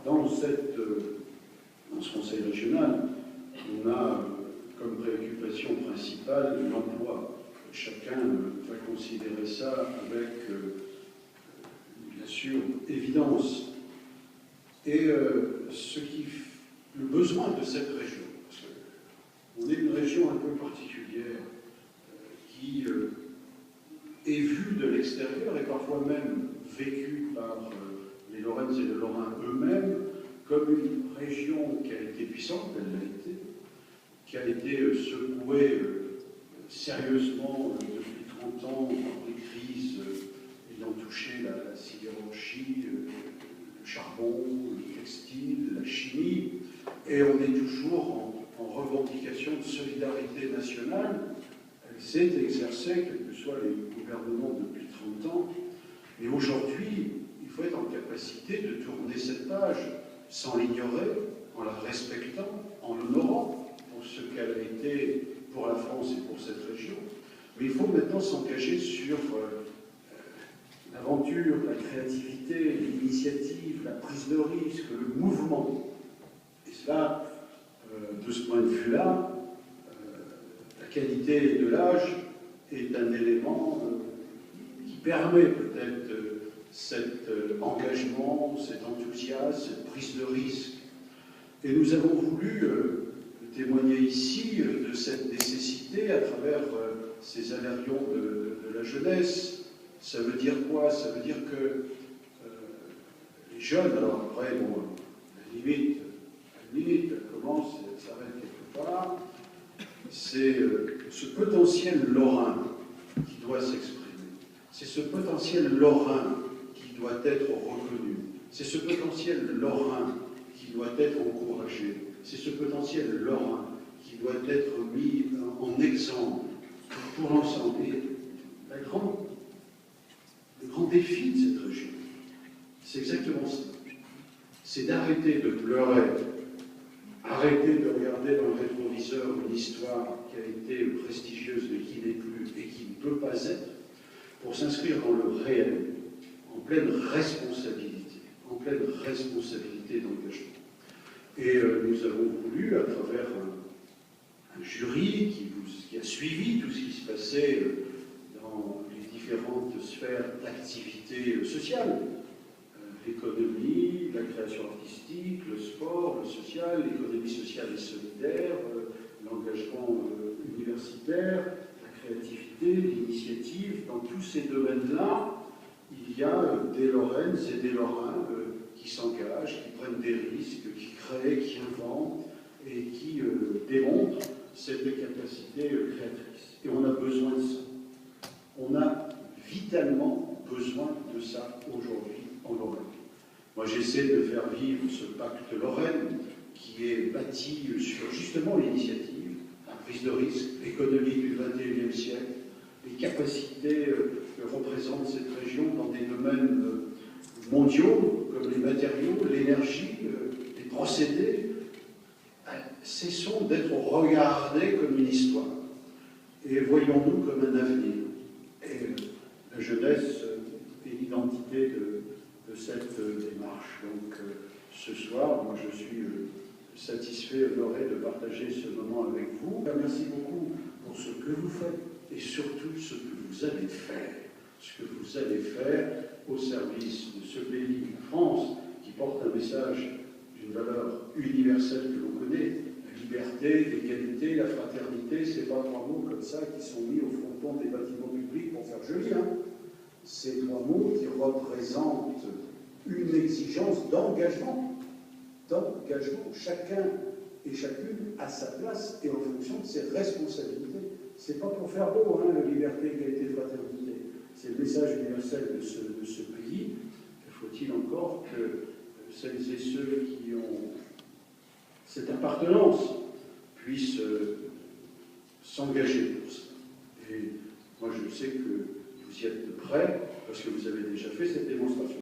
dans ce conseil régional, on a comme préoccupation principale l'emploi. Chacun va considérer ça avec, bien sûr, évidence. Et le besoin de cette région, parce qu'on est une région un peu particulière, qui est vue de l'extérieur et parfois même vécue par les Lorraines et les Lorrains eux-mêmes comme une région qui a été puissante, elle l'a été, qui a été secouée sérieusement depuis 30 ans par des crises ayant touché la sidérurgie, le charbon, le textile, la chimie, et on est toujours en revendication de solidarité nationale. Elle s'est exercée, quels que soient les gouvernements depuis 30 ans, et aujourd'hui, il faut être en capacité de tourner cette page sans l'ignorer, en la respectant, en l'honorant pour ce qu'elle a été pour la France et pour cette région. Mais il faut maintenant s'engager sur l'aventure, la créativité, l'initiative, la prise de risque, le mouvement. Et cela, de ce point de vue-là, la qualité de l'âge est un élément qui permet peut-être cet engagement, cet enthousiasme, cette prise de risque. Et nous avons voulu témoigner ici de cette nécessité à travers ces alérions de la jeunesse. Ça veut dire quoi? Ça veut dire que les jeunes, alors après, bon, la limite, elle commence et elle s'arrête quelque part, c'est ce potentiel lorrain qui doit s'exprimer. C'est ce potentiel lorrain qui doit être reconnu. C'est ce potentiel lorrain qui doit être encouragé. C'est ce potentiel lorrain qui doit être mis en exemple pour l'ensemble. Et le grand défi de cette région, c'est exactement ça. C'est d'arrêter de pleurer, arrêter de regarder dans le rétroviseur une histoire qui a été prestigieuse mais qui n'est plus et qui ne peut pas être, pour s'inscrire dans le réel, en pleine responsabilité d'engagement. Et nous avons voulu, à travers un jury qui a suivi tout ce qui se passait dans les différentes sphères d'activité sociale, l'économie, la création artistique, le sport, le social, l'économie sociale et solidaire, l'engagement universitaire, la créativité, l'initiative, dans tous ces domaines-là, il y a des Lorraines et des Lorrains qui s'engagent, qui prennent des risques, qui créent, qui inventent et qui démontrent cette capacité créatrice. Et on a besoin de ça. On a vitalement besoin de ça aujourd'hui en Lorraine. Moi, j'essaie de faire vivre ce pacte Lorraine qui est bâti sur justement l'initiative, la prise de risque, l'économie du XXIe siècle, les capacités que représente cette région dans des domaines mondiaux, comme les matériaux, l'énergie, les procédés. Cessons d'être regardés comme une histoire et voyons-nous comme un avenir. Et la jeunesse est l'identité de cette démarche. Donc ce soir, moi je suis satisfait, honoré de partager ce moment avec vous. Merci beaucoup pour ce que vous faites et surtout ce que vous allez faire. Ce que vous allez faire au service de ce pays, la France, qui porte un message d'une valeur universelle que l'on connaît, la liberté, l'égalité, la fraternité, c'est pas trois mots comme ça qui sont mis au fronton des bâtiments publics pour faire joli, hein. C'est trois mots qui représentent une exigence d'engagement, chacun et chacune à sa place et en fonction de ses responsabilités. C'est pas pour faire beau, hein, la liberté, égalité, fraternité. C'est le message universel de ce pays. Faut-il encore que celles et ceux qui ont cette appartenance puissent s'engager pour ça. Et moi, je sais que vous y êtes prêts, parce que vous avez déjà fait cette démonstration.